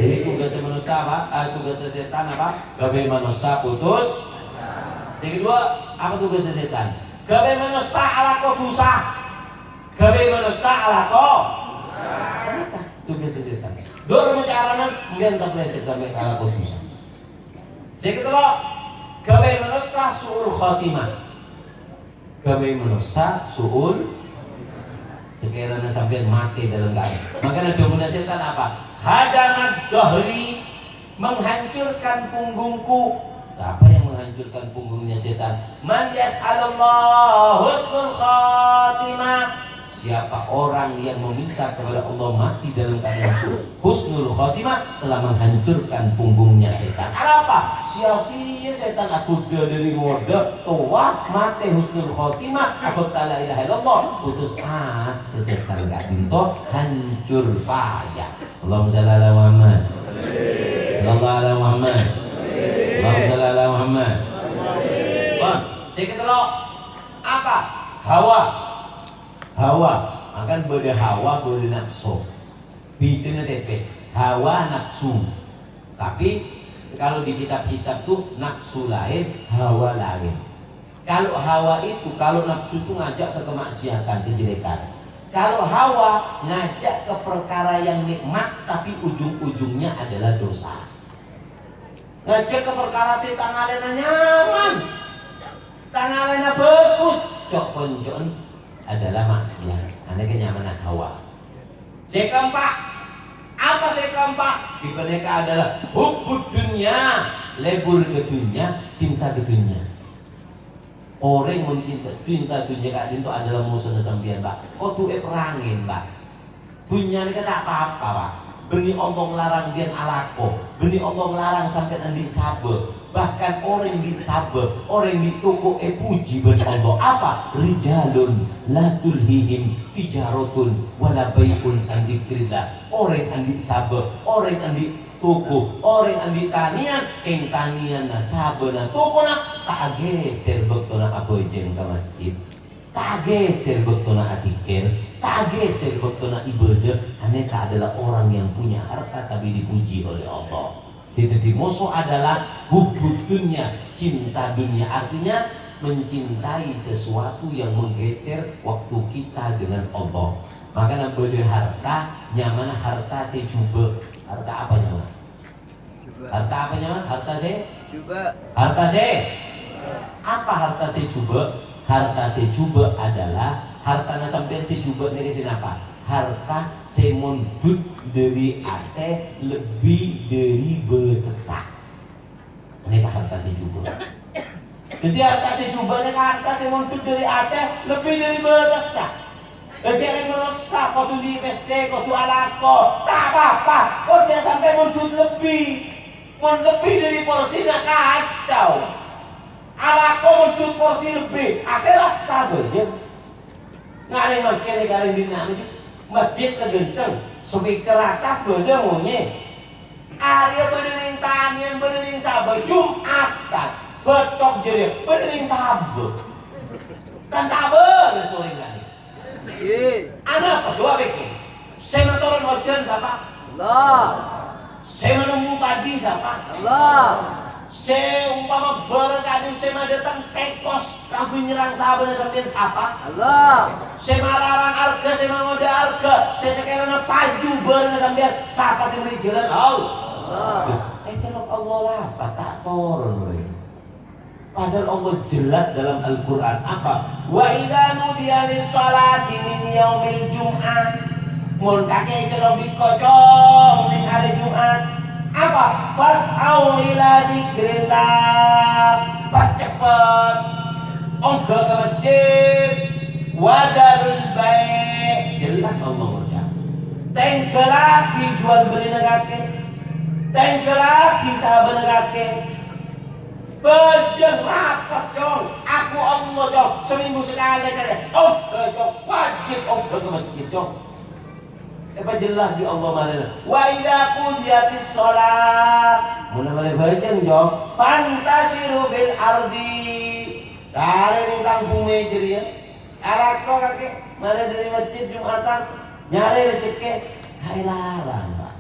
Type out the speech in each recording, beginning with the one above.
Jadi tugas manusia apa? Tugas setan apa? Gawe manusia putus. Yang kedua, apa tugas setan? Gawe manusia ala kau dosa. Gawe manusia ala kau. Apa tugas setan? Dua macam kemudian tak boleh setan ala kau dosa. Yang kedua, gawe manusia suul khotimah. Gawe manusia suul sekiranya sampai mati dalam keadaan. Makanya dominasi setan apa? Hadamat dohri, menghancurkan punggungku. Siapa yang menghancurkan punggungnya setan? Man yas'alullah husnul khatimah. Siapa orang yang meminta kepada Allah mati dalam keadaan husnul khatimah, telah menghancurkan punggungnya setan. Apa? Sia-sia setan aku dari mode tua mati husnul khatimah, aku tak la ilaha illallah, putus asa setan gak dinto hancur payah. Allahumma shalli ala Muhammad. Sallallahu alaihi Muhammad. Allahumma shalli ala Muhammad. Bang, seketelok apa? Hawa akan beda hawa beda nafsu. Bidanya tepes hawa nafsu. Tapi kalau di kitab-kitab tuh nafsu lain, hawa lain. Kalau hawa itu, kalau nafsu itu ngajak ke kemaksiatan, kejelekan. Kalau hawa ngajak ke perkara yang nikmat tapi ujung-ujungnya adalah dosa. Ngajak ke perkara si tangalena nyaman, tangalena bagus, cok-poncon adalah maksiat. Karena kenyamanan hawa. Sekeempat, apa sekeempat? Dipeleka adalah hubbud dunia, lebur ke dunia, cinta ke dunia. Orang cinta dunia kak itu adalah musuh sampean, Pak. Kok tuh perangin, Pak. Dunia ini kan tak apa-apa, Pak. Beni Allah larang dia alako, beni Allah larang sampai nanti sabar. Bahkan orang di sabar, orang di toko puji beni Allah. Apa? Rijalun la tulhihim tijaratun wala bai'un an dzikrillah. Orang andi sabar, orang andi toko, orang andi tanian, ing tanian na sabar na toko na tak geser bektona abojen ke masjid. Tak geser bektona atikir, tak geser bektona ibadah. Aneka adalah orang yang punya harta tapi dipuji oleh Allah. Jadi musuh adalah hubbud dunya, cinta dunia. Artinya mencintai sesuatu yang menggeser waktu kita dengan Allah. Makanya beda harta, nyaman harta sejuba. Harta apa nyaman? Harta apa nyaman? Harta sejuba. Harta se? Apa harta sejuba? Harta sejuba adalah harta sampean sejuba dari sini apa? Harta semundut dari ate lebih dari betesak. Ini harta sejuba. Jadi harta sejuba ini harta semundut dari ate lebih dari betesak. Jadi merosak kau tu di PC, kau tu alako, tak apa-apa. Kau jangan sampai mundut lebih dari porsinya kacau. Alako mundut porsi lebih, akhirnya tak beje. Ngaring makin ngaring dinamik. Masjid kegenteng, speaker atas beje maunya. Arya berdering tanian, berdering sabar, Jumatan, betok jerit, berdering sabar. Dan tak bersoring lagi. Anak apa doa bikin? Saya turun hujan siapa? Allah. Saya menunggu padi siapa? Allah. Saya umpama berkadin saya datang tekos kamu nyerang sahabat sampai siapa? Allah. Saya larang arga, saya ngoda arga, saya sekarang paju bareng sampai siapa sih beri jalan? Allah. Celok Allah lah, apa tak turun orang. Padahal Allah jelas dalam Al-Quran apa? Wa idza nudiya lis-sholati min yaumil jum'ah. Mun kakek celok dikocong ning hari Jumat. Apa? Fas'au ila dzikrillah. Cepet ongga ke masjid. Wadarul bai'. Jelas Allah ucap. Tengkel lagi jual beli negake. Tengkel lagi sahabat negake. Bejeng rapat dong. Aku Allah dong. Seminggu sekali kali. Ongga dong. Wajib ongga ke masjid dong. Apa jelas di Allah mana? Wa idza qudiyatis shalah. Mun male bajeng jong, fantashiru fil ardi. Kare ning kampung mejer ya. Arako kakek, mare dari masjid Jumatan, nyari rezeki. Hai larang, Pak.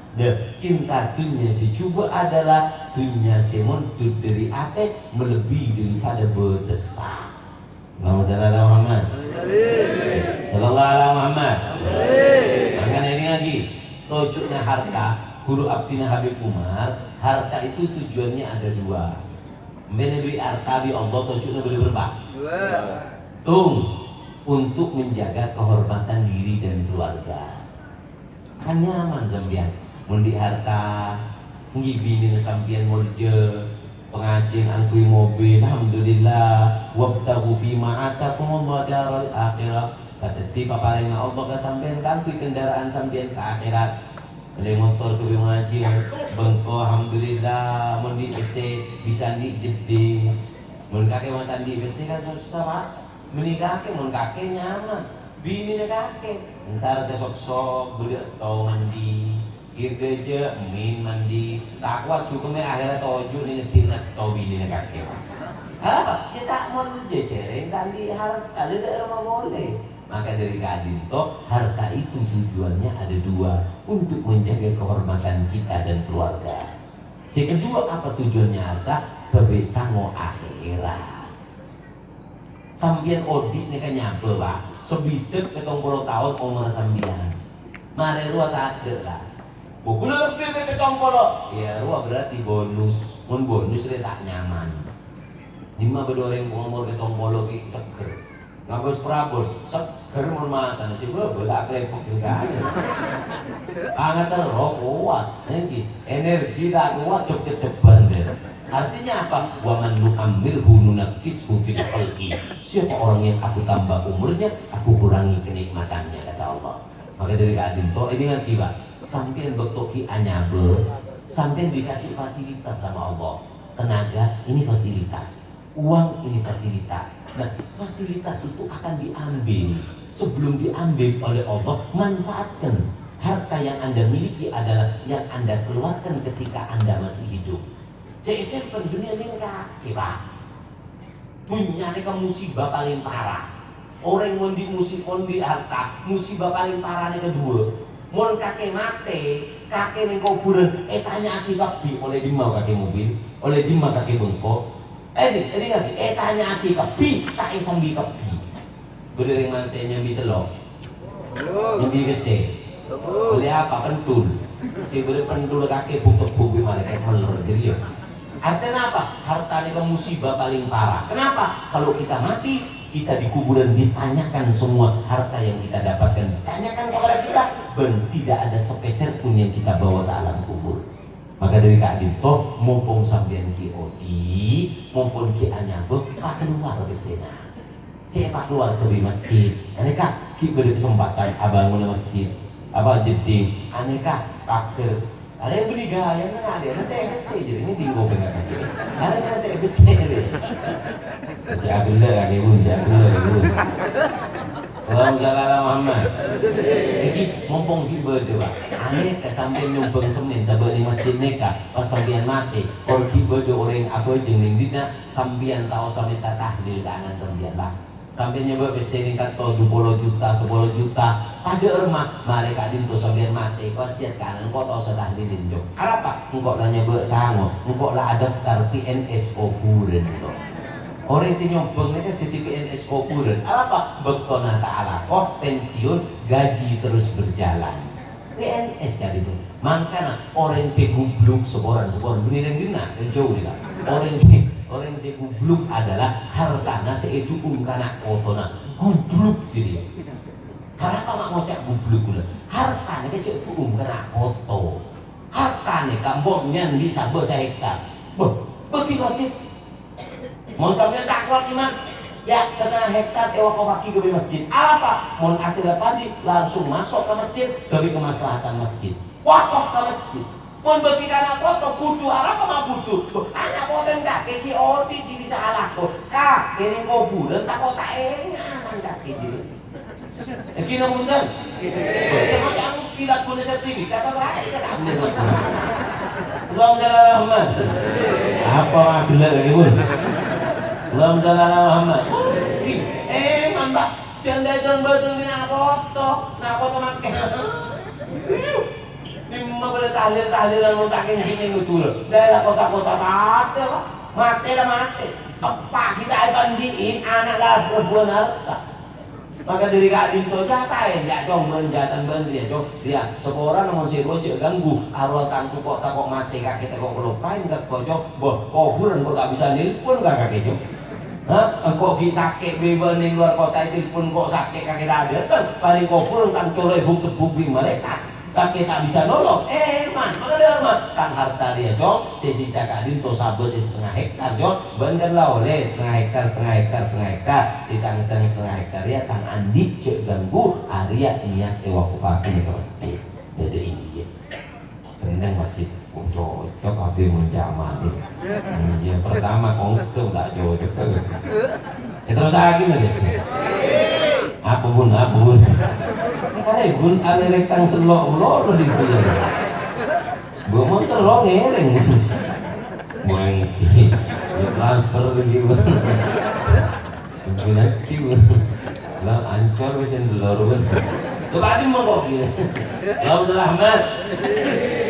Cinta dunia si coba adalah dunia semontut dari ate melebihi daripada betesa. Allahumma shalli ala Muhammad. Sallallahu alaihi Muhammad. Makanya ini lagi tojuknya harta. Guru Abdina Habib Umar, harta itu tujuannya ada dua. Mbene beli harta bi Allah tojuknya beli berapa? Untuk menjaga kehormatan diri dan keluarga. Kan nyaman sampean mun di harta ngibinin sampean mulje pengajian angkui mobil alhamdulillah wabtagu fi ma atakumullah daral akhirah kateti paparenga Allah ka sampean angkui kendaraan sampean ke akhirat beli motor ke pengajian bengko alhamdulillah mun di PC bisa di jeding mun kakek mantan di PC kan susah Pak menikah ke mun kakek nyaman bini kakek ntar ke sok-sok budak tau mandi kirdeja min mandi takwa cukup akhirnya toju nih ngetinat tau bini kakek apa? Ya tak mau jejereng tadi harta ada rumah boleh maka dari keadinto harta itu tujuannya ada dua untuk menjaga kehormatan kita dan keluarga. Si kedua apa tujuannya harta? Kebesango akhirat. Sambian odik nih kan nyampe Pak sebidet ke 30 tahun umur sambian mare ruah tak ada lah buku lebih ke 30 ya ruah berarti bonus mun bonus dia tak nyaman lima bedoreng umur ke 30 ki seger ngabos prabon seger mun mata si bolak lepok sekali angat terus kuat energi tak kuat cuk depan deh. Artinya apa? Wa man nu'ammirhu nunakkishu fil khalqi. Siapa orang yang aku tambah umurnya, aku kurangi kenikmatannya kata Allah. Maka dari keadaan to ini ngerti Pak. Sampeyan bektoki anyabe, sampeyan dikasih fasilitas sama Allah. Tenaga ini fasilitas, uang ini fasilitas. Nah, fasilitas itu akan diambil. Sebelum diambil oleh Allah, manfaatkan. Harta yang Anda miliki adalah yang Anda keluarkan ketika Anda masih hidup. Saya dunia ini kaki Pak punya nih musibah paling parah orang yang di musibah di harta musibah paling parah nih kedua mau kakek mati kakek nih kuburan tanya aki kapi oleh dimau kakek mobil oleh dimau kakek bengkok tanya aki kapi tak sambil kapi berdiri mantenya bisa loh yang bisa oleh apa pentul si beri pentul kakek butuh bubi malaikat melur jadi ya. Artinya apa? Harta ini musibah paling parah. Kenapa? Kalau kita mati, kita di kuburan ditanyakan semua harta yang kita dapatkan. Ditanyakan kepada kita, dan tidak ada sepeser pun yang kita bawa ke alam kubur. Maka dari Kak Adito, mumpung sampean ki odi, mumpung ki anyabuk, pak keluar ke sana. Pak keluar ke masjid. Aneka ki beri kesempatan abangun masjid. Apa jeding? Aneka paker. Ada yang beli gaya kan ada nanti EBC jadi ini tinggal pengen nanti ada nanti EBC deh jago lah kakek pun jago lah kakek Allahumma shalli ala Muhammad ini mumpung kita berdua aneh kesampean nyumbang semen sabari masjid neka pas sampean mati kalau kita berdua orang apa jengning dina sampean tahu sampai tahlil kanan sampean lah sampai nyebut besering kata 20 juta 10 juta ada rumah mereka dintu sambil mati kau siat kanan kau tahu sudah dilin jok apa engkau lah nyebut sango engkau lah ada daftar PNS kuburan orang si nyombong mereka di PNS kuburan apa bektona ta'ala kau pensiun gaji terus berjalan PNS kan itu makanya orang si gubluk seboran benih yang dina yang jauh dia orang si gubluk adalah hartana seeju kana otona gubluk jadi kenapa mak ngocak gubluk gula hartanya kecil kana oto hartanya kampungnya di sabar hektar bagi masjid mau sampai tak kuat iman ya setengah hektar ewa kaki ke masjid apa mau hasil padi langsung masuk ke masjid dari kemaslahatan masjid wakaf ke masjid mau bagi anak foto butuh apa mah butuh anak foto enggak kaki odi di bisa alako kak ini kau bulan tak kau tak engan kaki jadi kina mundan cuma yang kilat punya sertifikat atau terakhir kita ambil Allahumma shalli ala Muhammad apa agila lagi pun Allahumma shalli ala Muhammad mbak cendejan betul bina foto nak foto makan 50 pada tahlil-tahlilan mau takin sini ngutul. Daerah kota-kota ada Pak. Mati lah mati. Apa kita bandiin anak lah perempuan harta. Maka dari kadin to jatain ya jong menjatan bandri ya jong dia seorang namun si rojo ganggu arwah tangku kok takok mati kakek takok kelupain gak kocok boh kuburan kok gak bisa nelpon gak kakek jong. Hah? Engkau ki sakit beba ning luar kota itu pun kok sakit kakek ada kan paling kuburan tang colok buk-buk malaikat. Kakek tak bisa nolong, man, maka dia mah tang harta dia jong, sisa kadin to sabe setengah hektar jong, bener lah oleh setengah hektar, si tang setengah hektar ya tang andi cek ganggu, Arya niat ewakufakin ke masjid, jadi ini ya, bener masjid, cocok tapi menjamah deh, yang pertama kongke tak cocok, terus lagi nih, apa bun. Kali bun ada rektang selok lor di itu. Gua motor lo ngereng. Mangki. Transfer lagi bun. Mungkin nanti bun. Lah ancor wis lor bun. Lepas mau kok gini. Allahumma Muhammad.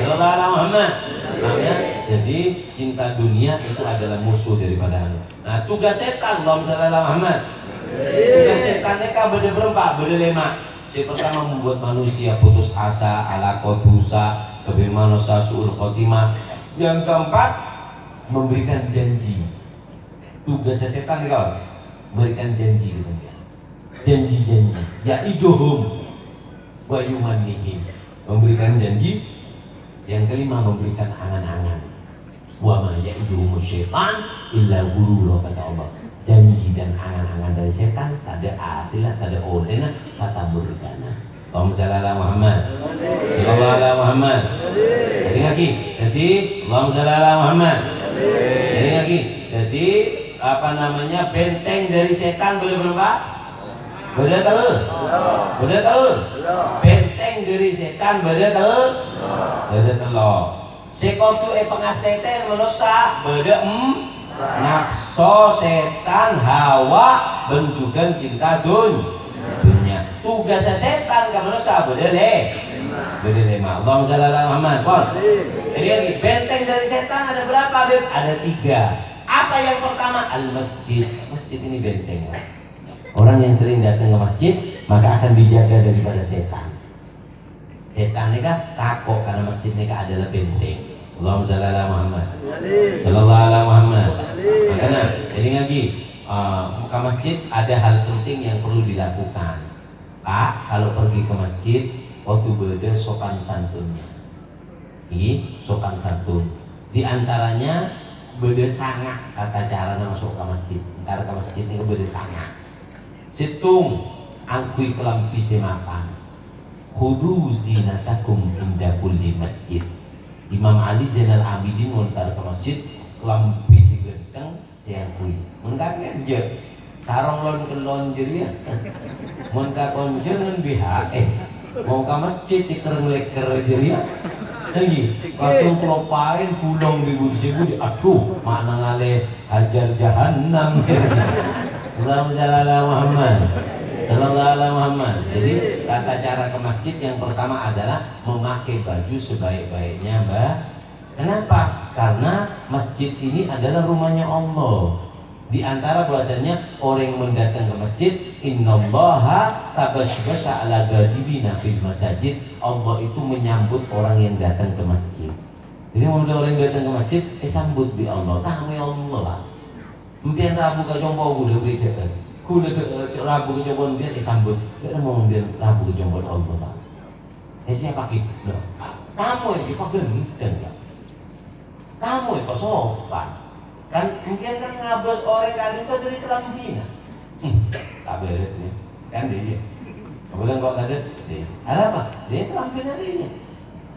Sallallahu Muhammad. Namanya jadi cinta dunia itu adalah musuh daripada anu. Nah, tugas setan Allahumma Muhammad. Tugas setannya kan beda berempat, beda lima. Yang pertama membuat manusia putus asa, ala kodusa, kebimanosa suul khotimah. Yang keempat memberikan janji. Tugas setan nih kawan, memberikan janji gitu ya. Janji-janji. Ya iduhum wa yumanihim. Memberikan janji. Yang kelima memberikan angan-angan. Wa ma ya'iduhum syaitan illa ghurura kata Allah. Janji dan angan-angan dari setan tak ada hasil, tak ada olehnya kata murgana. Allahumma shalli ala Muhammad. Sallallahu ala Muhammad. Jadi Allahumma shalli ala Muhammad. Jadi jadi apa namanya benteng dari setan boleh berapa? Boleh telur. Benteng dari setan boleh telur. Boleh telur. Sekotu pengasteten menusa boleh nafsu setan hawa benjukan cinta dunia. Tugasnya setan kamu nusa bedele Allahumma shalli ala Muhammad. Jadi benteng dari setan ada berapa Beb? Ada 3. Apa yang pertama? Al masjid. Masjid ini benteng. Orang yang sering datang ke masjid maka akan dijaga daripada setan. Setan ini kan takut karena masjid ini adalah benteng. Allahumma shalli ala Muhammad. Sallallahu ala Muhammad. Makanya jadi lagi ke masjid ada hal penting yang perlu dilakukan. Pak, kalau pergi ke masjid waktu beda sopan santunnya. Ini sopan santun. Di antaranya beda sangat kata cara masuk ke masjid. Antara ke masjid ini beda sangat. Situng angkui kelampi semapan. Khudu zinatakum inda kulli masjid. Imam Ali Zainal Abidin montar ke masjid lampi si genteng saya kui mengkaki aja sarong lon jadi ya mengkak konjengan BHS mau ke masjid si kerleker jadi ya lagi waktu pelopain pulang di budi aduh makna ngale hajar jahannam Allahumma shalli ala Muhammad. Sallallahu alaihi Muhammad. Jadi tata cara ke masjid yang pertama adalah memakai baju sebaik-baiknya, Mbak. Kenapa? Karena masjid ini adalah rumahnya Allah. Di antara bahasanya orang yang mendatang ke masjid, innallaha tabasyasha ala ghadibina fil masajid. Allah itu menyambut orang yang datang ke masjid. Jadi mau ada orang yang datang ke masjid, sambut bi Allah, tamu Allah lah. Mungkin Rabu ke jompo gue beli dekat. Kuda Rabu ke jompo dia disambut. Dia mau dia Rabu ke jompo Allah lah. Siapa kita? Kamu yang gendeng ya. Kamu yang sopan. Kan mungkin kan ngabas orang kali itu dari Kelambina. Tak beres nih. Kan dia. Kemudian kok tadi dia. Ada apa? Dia Kelambina dia.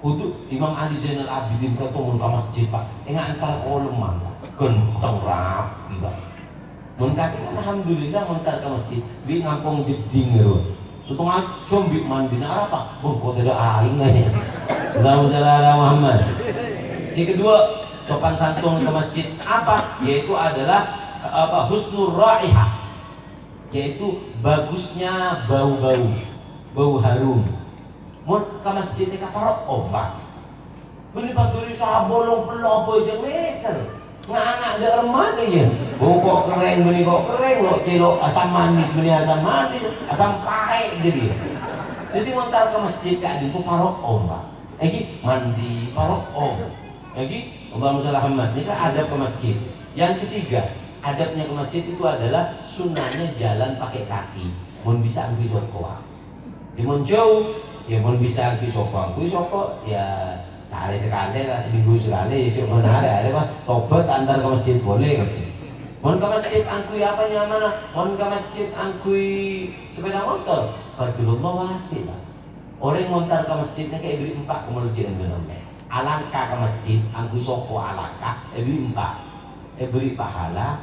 Untuk Imam Ali Zainal Abidin ketemu ke masjid Pak. Enggak antar koleman. Genteng rapi Pak. Mun kaki kan alhamdulillah montar ke masjid di ngampung jeding gitu. Setengah jam bi mandi nak apa? Kok tidak aing aja. Allahumma shalli ala Muhammad. Si kedua sopan santun ke masjid apa? Yaitu adalah apa? Husnul raihah. Yaitu bagusnya bau-bau, bau harum. Mun ke masjid ini kaparok obat. Ini pas tuli sabolong pelopo aja meser. Nganak ada remade aja. Kok keren beli kok keren kok celok asam manis beli asam manis, asam pahit jadi. Jadi montar ke masjid kayak gitu parok Pak. Lagi mandi parok Lagi Allahumma sholli Muhammad. Ini kan adab ke masjid. Yang ketiga, adabnya ke masjid itu adalah sunnahnya jalan pakai kaki. Mun bisa angki soko. Di mun jauh, ya mun bisa angki soko. Angki soko ya sehari sekali lah, seminggu sekali, ya cuma ada mah tobat antar ke masjid boleh kan? Mau ke masjid angkui apa nyaman? Mau ke masjid angkui sepeda motor? Fadlullah wasi lah. Orang montar ke masjidnya kayak beri empat kemudian benar. Alangkah ke masjid angkui soko alangkah, beri empat, beri pahala,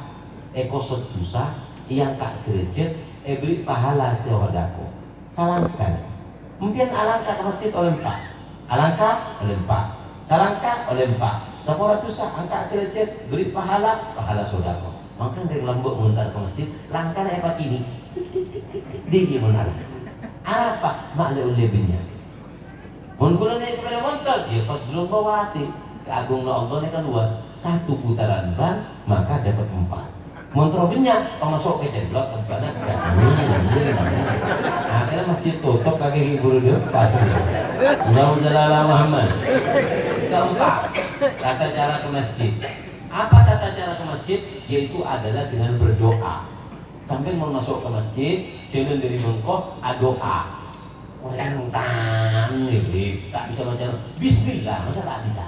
kosot dosa, yang tak derajat, beri pahala sehodako. Salangkan. Mungkin alangkah ke masjid oleh empat. Alangkah oleh empat, salangkah oleh empat, sepuluh dosa angkat derajat, beri pahala sodako. Maka dari lambuk muntar ke masjid, langkah apa kini? Tik tik tik tik tik, dia gimana? Apa? Maklum lebihnya. Mungkin naik sepeda motor, ya fadlullah wasi. Keagungan Allah ini kan luar, satu putaran ban maka dapat empat. Montrobennya masuk ke jeblok tempatnya biasanya. Nah, akhirnya masjid tutup kaki guru dia pas. Allahumma sholli ala Muhammad. Keempat, tata cara ke masjid. Apa tata cara ke masjid? Yaitu adalah dengan berdoa. Sampai mau masuk ke masjid, jangan dari mengkok doa. Orang nih, tak bisa baca Bismillah, masa tak bisa?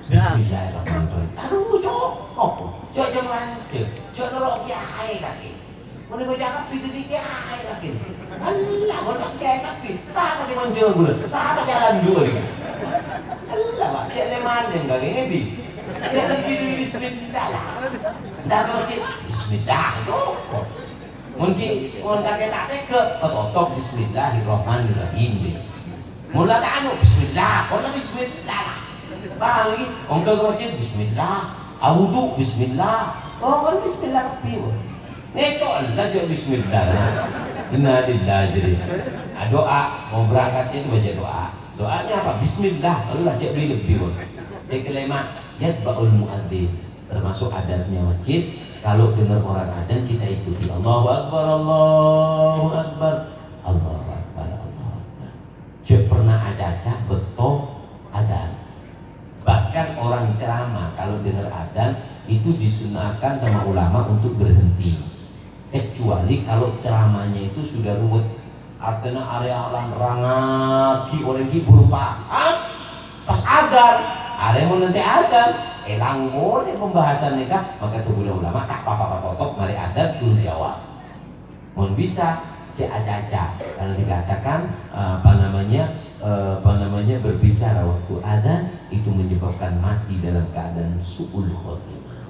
Bismillahirrahmanirrahim. Aduh, cok lanjut, cok nolok kiai kaki. Mana gue cakap itu di kiai kaki. Allah, mau pas kiai kaki. Siapa sih muncul gue? Siapa sih alam dua ni? Allah, pak, cek lemanen kaki ini di. Cek lebih dari Bismillah lah. Dah masjid Bismillah, tuh. Mungkin kakek tak tega, ketutup Bismillahirrahmanirrahim deh. Mula tak anu Bismillah, kalau Bismillah lah. Paham lagi? Orang ke masjid Bismillah, awudu Bismillah, kan Bismillah kepi. Neto Allah jauh Bismillah. Innalillah jadi. Doa mau berangkatnya itu baca doa. Doanya apa? Bismillah. Allah cek lebih. Saya kelima yatba'ul muadzin. Termasuk adabnya masjid. Kalau dengar orang adzan kita ikuti. Allahu Akbar, Allahu Akbar, Allahu Akbar, Allahu Akbar. Cek pernah acaca betul adzan. Bahkan orang ceramah kalau dengar adzan itu disunahkan sama ulama untuk berhenti. Kecuali kalau ceramahnya itu sudah ruwet, artinya area rangaki orang ki burung paham. Pas adzan, area mau nanti adzan, elang boleh pembahasan nikah, maka tubuh ulama tak apa-apa totok mari adzan dulu jawab. Mohon bisa cek aja kalau dikatakan berbicara waktu adzan itu menyebabkan mati dalam keadaan su'ul khotimah.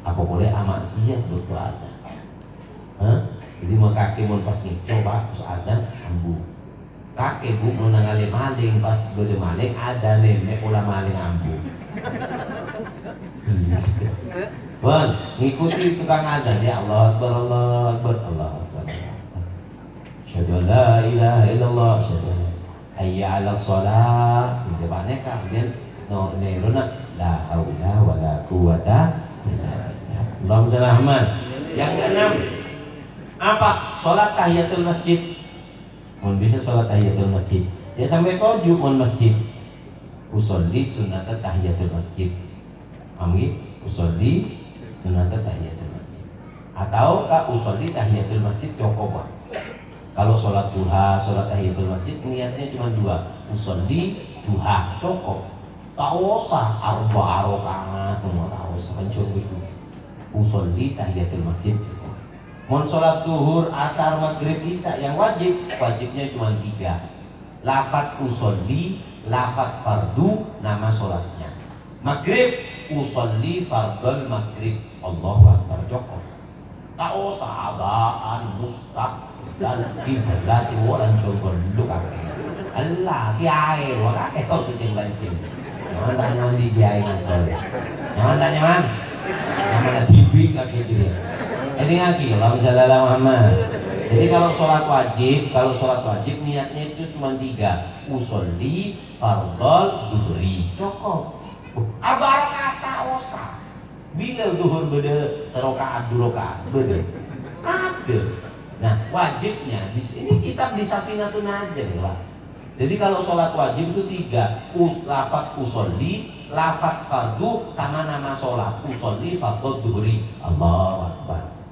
Apa boleh amaksiat waktu adzan? Jadi mau kaki mau pas coba terus adzan ambu. Kaki bu mau nangali maling pas beli maling adzan nih ulah maling ambu. Bon, ngikuti tukang adzan ya Allah Akbar, Allah Akbar, Allah Akbar. Asyhadu an la ilaha illallah, asyhadu hayya 'alas shalah. Tidak banyak kemudian niruna la haula wala quwata illa billah. Allahumma shalli ala Muhammad. Yang keenam apa? Salat tahiyatul masjid. Mun bisa salat tahiyatul masjid. Saya sampai tujuh mun masjid. Usolli sunat tahiyatul masjid. Amin. Usolli sunat tahiyatul masjid. Atau usolli tahiyatul masjid cukup. Kalau sholat duha, sholat tahiyatul masjid niatnya cuma dua, usolli duha cukup. Tak usah arba rakaat, tak usah kencur gitu. Usolli tahiyatul masjid cukup. Mau sholat duhur, asar, maghrib, isya yang wajibnya cuma tiga. Lafat usolli, lafat fardu, nama sholatnya. Maghrib usolli fardul maghrib, Allahu Akbar cukup. Tak usah abaan mustaq dan kiblat walan coba dulu kakek. Allah kiai wa kakek kau cicing lancing. Jangan tanya mandi kiai ngangkol. Jangan tanya man. Yang mana TV kakek kiri. Ini lagi Allahumma shalli ala Muhammad. Jadi kalau sholat wajib niatnya itu cuma 3, usolli fardol duhri cukup. Abar kata osa bila duhur beda serokaat durokaat beda ada. Nah wajibnya ini kitab di Safinatun Najm Pak. Jadi kalau sholat wajib itu 3, lafat usolli, lafat fardu, sama nama sholat usolli fardol duhri. Allahu Akbar.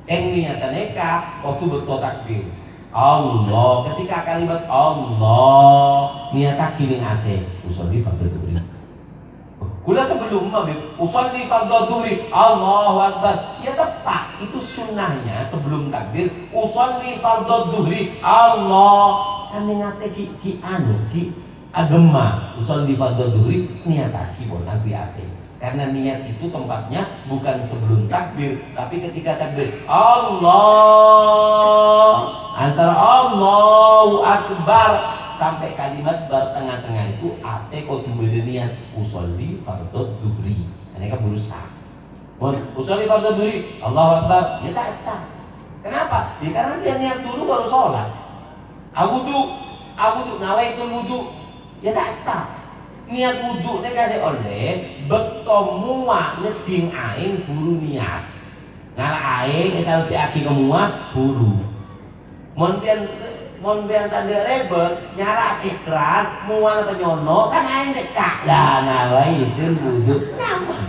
Niatan eka waktu bertakbir Allah, ketika kalimat Allah niatan kini ate usolli fardol duhri. Kula sebelum usolli fardol duhri Allahu Akbar, ya tepat itu sunnahnya sebelum takbir usolli fardol duhri Allah kan ngate ki agama usolli fardol duhri niataki bon ate. Karena niat itu tempatnya bukan sebelum takbir, tapi ketika takbir Allah, antara Allahu Akbar sampai kalimat bar tengah-tengah itu ate kudu beda niat usolli fardhu duhri. Ini kan berusaha. Usolli fardhu duhri Allahu Akbar ya tak sah. Kenapa? Ya karena dia niat dulu baru sholat. Awudu nawaitul wudu ya tak sah. Niat wudhu ini kasih oleh bertomua ngeding aing buru niat ngalah aing kita lebih aki kemua buru mon bian tanda rebel nyala akikran mual penyono kan aing dekak lah nawa itu wudhu nyaman.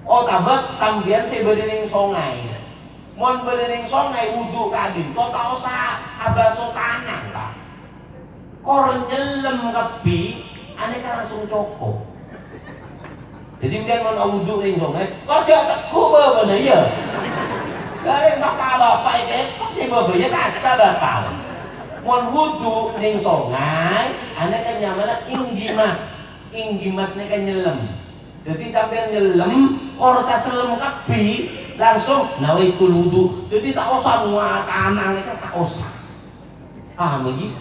Oh tabak sambian si bedening songai mon bedening songai wudhu kadin to tak usah abaso tanang lah kor nyelem kepi aneh kan langsung cokok. Jadi biar mau wudhu ning songai, kerja teku bener ya. Karena bapak itu kok si bapak ya kasar batal. Mau wudhu ning songai, aneh kan nyaman inggimas nih kan nyelam. Jadi sambil nyelam, korta selem kapi langsung nawaitul wudhu. Jadi tak usah muat anak kan tak usah. Paham lagi?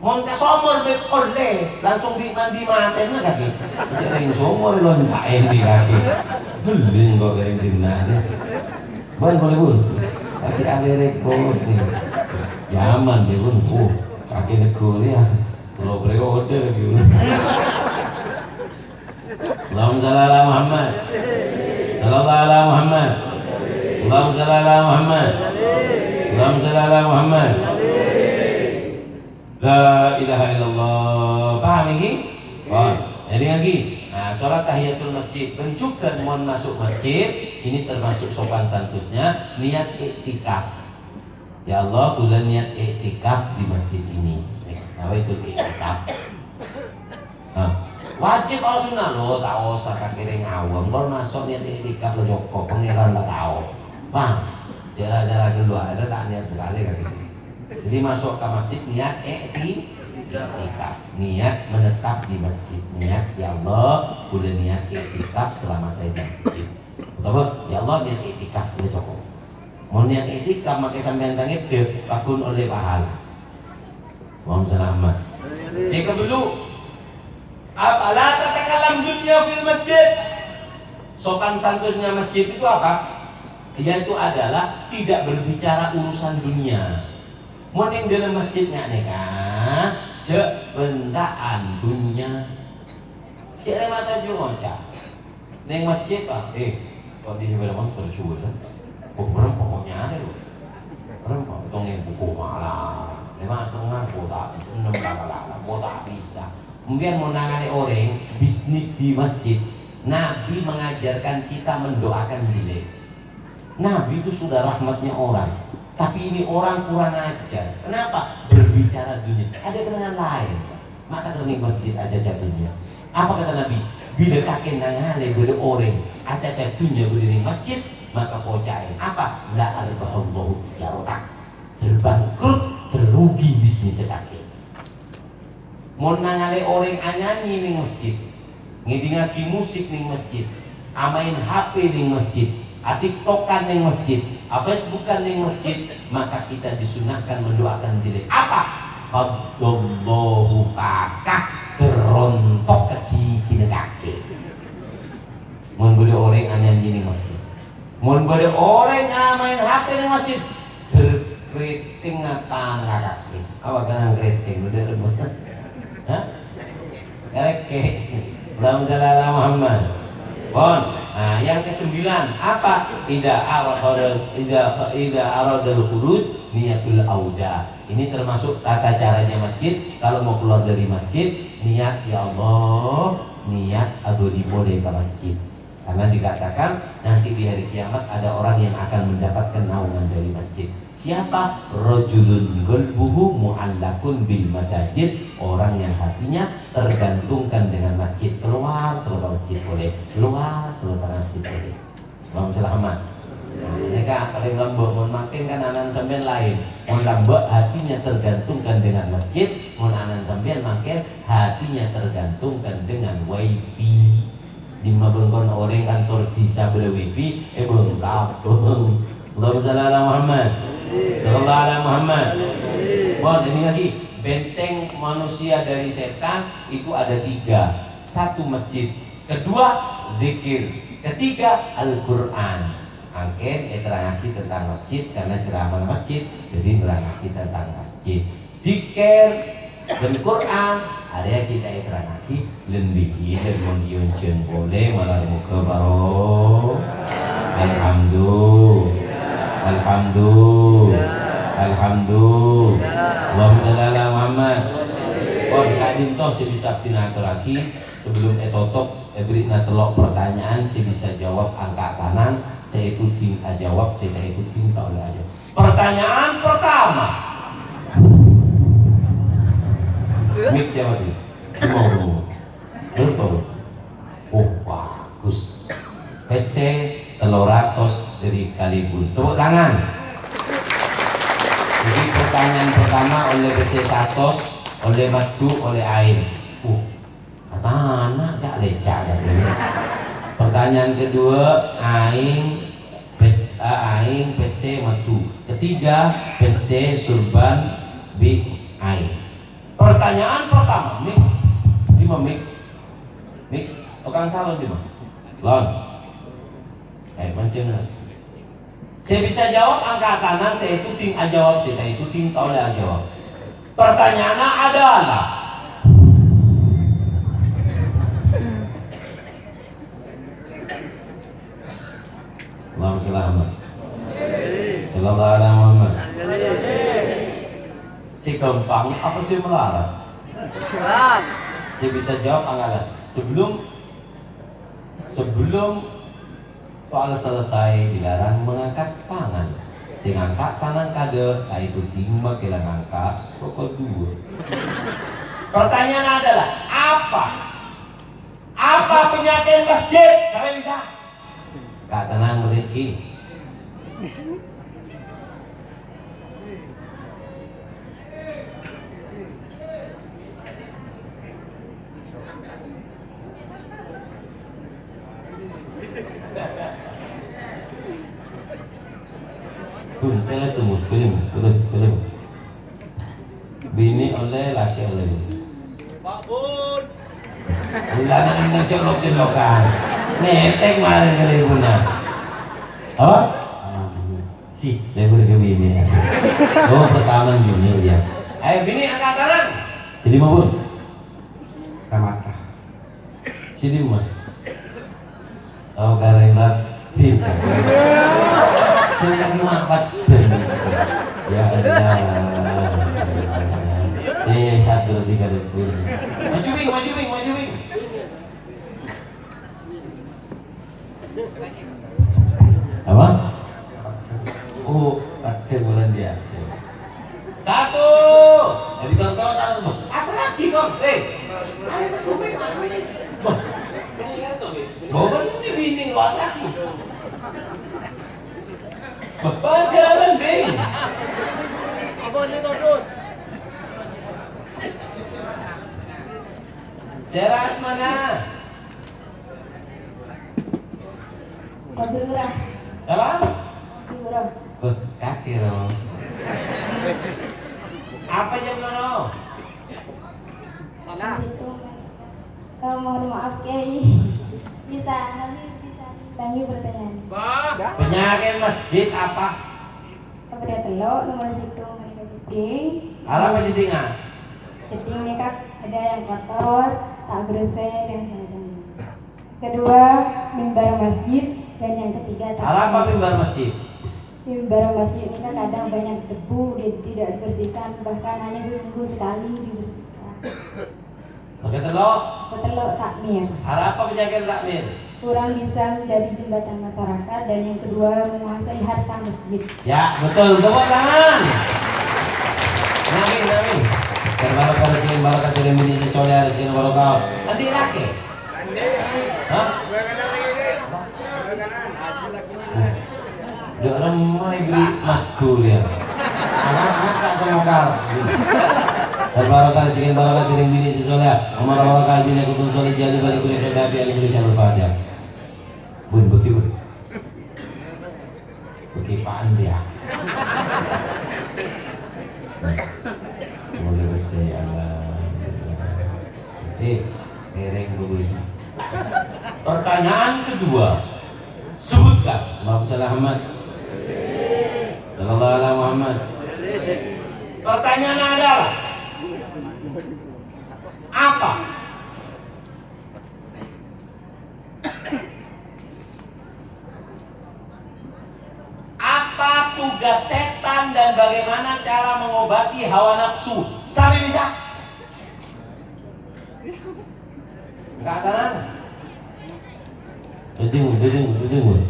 Mon ka somor be oleh langsung di mandi maten na kaki. Jering somor loncain di kaki. Heling kok kering dina dia. Boleh bun. Kasih alerek bos nih. Yaman dia bun. Kaki negor ya. Kalau periode gitu. Allahumma shalli ala Muhammad. Sallallahu ala Muhammad. Allahumma shalli ala Muhammad. Allahumma shalli ala Muhammad. La ilaha illallah. Paham ini? Paham. Jadi lagi. Nah, sholat tahiyatul masjid menunjukkan mohon masuk masjid ini termasuk sopan santusnya niat iktikaf. Ya Allah, bulan niat iktikaf di masjid ini. Nah, itu iktikaf. Nah, wajib kalau sunnah lo tahu sakat kering awam. Kalau masuk niat iktikaf lo joko pangeran lo tahu. Paham? Jalan-jalan kedua ada tak niat sekali kan gitu. Jadi masuk ke masjid niat iktikaf, niat menetap di masjid, niat ya Allah boleh niat iktikaf selama saya di masjid. Betul? Ya Allah niat iktikaf boleh cukup. Mau niat iktikaf pakai sambian tangit dipakun oleh pahala. Mohon selamat. Saya dulu. Apalah tatakalam dunia fil masjid. Sopan santusnya masjid itu apa? Yaitu adalah tidak berbicara urusan dunia. Mau yang dalam masjidnya nih kan, cek bentaan dunia. Tidak mata juga, neng masjid ah, kondisi sepeda motor terjual, orang pokoknya ada loh, orang potongin buku malah, 5,5 kota, 6 kota bisa. Kemudian mau nangani orang bisnis di masjid, Nabi mengajarkan kita mendoakan jelek. Nabi itu sudah rahmatnya orang. Tapi ini orang kurang ajar. Kenapa? Berbicara dunia. Ada kenangan lain. Maka dari masjid aja jatuhnya. Apa kata Nabi? Bila kakek nangale pada orang aja jatuhnya berdiri masjid, maka pocain. Apa? La arbahallahu tijarotak. Terbangkrut, terugi bisnis kakek. Mau nangale orang anyanyi ning masjid, ngedingaki musik ning masjid, amain HP ning masjid, tiktokan ning masjid, Facebookan ning masjid, maka kita disunahkan mendoakan jelek. Apa? Fadallahu fakah kerontok kaki kaki. Mun boleh orang anyanyi ning masjid. Mun Pada orang yang main HP di masjid terkriting ngatan kakak. Apa kan keriting udah rebuh? Hah? Kereke. Allahumma shalli ala Muhammad. Bon. Nah, yang ke-9 apa? Ida aradal khuruj niatul auda. Ini termasuk tata caranya masjid. Kalau mau keluar dari masjid, niat ya Allah, niat abdi boleh ke masjid. Karena dikatakan nanti di hari kiamat ada orang yang akan mendapatkan naungan dari masjid. Siapa? Rajulun qalbuhu mu'allakun bil masajid. Orang yang hatinya tergantungkan dengan masjid. Keluar masjid boleh. Keluar masjid boleh. Allahumma shalli Muhammad. Nah, mereka paling lembut, mau makin kan anan sampean lain. Mau lembut hatinya tergantungkan dengan masjid. Mau anan sampean makin hatinya tergantungkan dengan wifi. Di mabengkon orang kantor desa berwifi, bengkak. Allahumma shalli ala Muhammad. Sallallahu ala Muhammad. Mohon ini lagi, benteng manusia dari setan itu ada 3. 1 masjid, 2 zikir, 3 Al-Quran. Angken terangaki tentang masjid karena ceramah masjid, jadi terangaki tentang masjid. Zikir dan Quran area kita terangaki lembihi dan mengiuncun boleh malar muka baro. Alhamdulillah. Allahumma shalli ala Muhammad. Pon kadin toh si bisa tinaturaki sebelum etotok beri telok pertanyaan si bisa jawab angka tanan, saya ikutin jawab, saya ikutin tak oleh aja. Pertanyaan pertama. Mik siapa tuh? Oh bagus. PC teloratos dari Kalibun. Tepuk tangan. Jadi pertanyaan pertama oleh PC Satos, oleh Madu, oleh Ain. Anak cak lecak katanya. Pertanyaan kedua Aing PC Madu. Ketiga PC Surban Bi Ain. Pertanyaan pertama, mik, tukang salon di mana? Lon, mancing lah. Saya bisa jawab angka kanan, saya ikutin jawab, saya ikutin tahu lah jawab. Pertanyaannya adalah, Allahumma shalli ala Muhammad. Si gampang apa sih melarat? Dia bisa jawab anggaran. Sebelum soal selesai dilarang mengangkat tangan. Si ngangkat tangan kader, itu timbang kira ngangkat soko 2. Pertanyaan adalah apa penyakit masjid? Siapa bisa? Kak tenang berhenti. Belum. Bini oleh laki oleh Pak Bun. Anak ini celok-celokan. Netek malah kelibuna. Apa? Si, lebur ke bini. Oh, pertama bini ya. Ayo bini angkat tangan. Jadi mau Bun? Tamata. Sini mah. Oh, karena tidak. Jangan dimakan. Ya Allah. Sehat berarti kalian. Maju wing. Apa? Oh, ada bulan dia. 1. Jadi kawan-kawan taruh. Ada lagi kok. Ada kuping mana nih? Ini kan tuh. Bawa ini bini lu ada lagi. Bapak jalan ding. Abang ni terus. Seras mana? Madura. Apa? Madura. Kaki loh. Apa jam lo? Salah. Situ. Mohon maaf Kiai. Bisa nanti bisa. Ulangi pertanyaan. Penyakit masjid apa? Kepada telok nomor situ mereka jeding. Apa jedingan? Jeding ini kak ada yang kotor, tak bersih dan semacamnya. Kedua, mimbar masjid dan yang ketiga tak. Apa mimbar masjid? Mimbar masjid ini kan kadang banyak debu, tidak dibersihkan, bahkan hanya seminggu sekali dibersihkan. Pakai telok? Petelok takmir. Apa penyakit takmir? Kurang bisa menjadi jembatan masyarakat dan yang kedua menguasai harta masjid. Ya betul, tepuk tangan. Amin amin. Barokah rezeki barokah dari minyak soleh rezeki barokah. Nanti laki. Hah? Dek remai beri madu dia. Anak-anak tak temukar. Barokah rezeki barokah dari minyak soleh. Umar barokah jinnya kutun soleh jadi balik kulit dapi ali kulit syarul fatiha. Bun bagi bun. Bagi paan dia. Mulai bersih Allah. Ereng dulu. Pertanyaan kedua. Sebutkan Allahumma shalli ala Muhammad. Sallallahu alaihi Muhammad. Pertanyaan adalah apa? Apa tugas setan dan bagaimana cara mengobati hawa nafsu? Sampai bisa? Enggak tenang. Dedeng.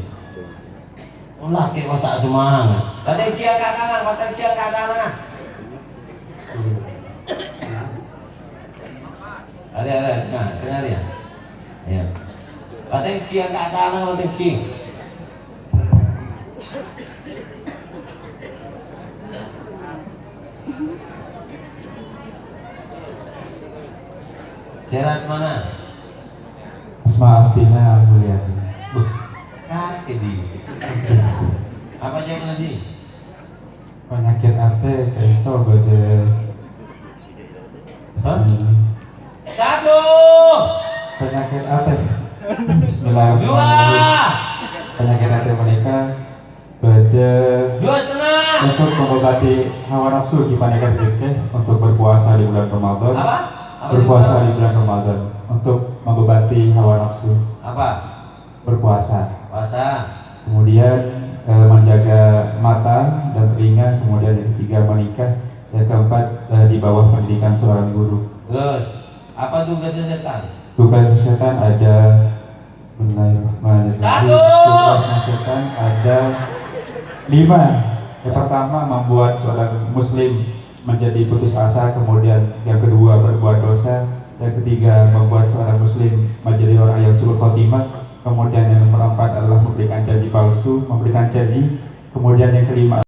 Laki kok tak semangat. Kata dia kat tanah. Ada, dengar ya. Ya. Kata dia kat tanah, kata dia. Jelas mana? Asma Abdina Mulyadi. Kakek di. Apa aja nanti? Penyakit ate itu baca. Hah? Satu. Penyakit ate. Bismillahirrahmanirrahim. Dua. Penyakit ate mereka baca. 2,5. Untuk mengobati hawa nafsu gimana kan untuk berpuasa di bulan Ramadan. Apa? Berpuasa di bulan Ramadan untuk mengobati hawa nafsu. Apa? Berpuasa. Puasa. Kemudian menjaga mata dan telinga. Kemudian yang ketiga menikah. Yang keempat di bawah pendidikan seorang guru. Terus apa tugasnya setan? Tugas setan ada Bismillahirrahmanirrahim. Satu. Tugasnya setan ada 5. Yang pertama membuat seorang muslim menjadi putus asa, kemudian yang kedua berbuat dosa, yang ketiga membuat seorang muslim menjadi orang yang su'ul khotimah, kemudian yang nomor 4 adalah memberikan janji palsu, kemudian yang kelima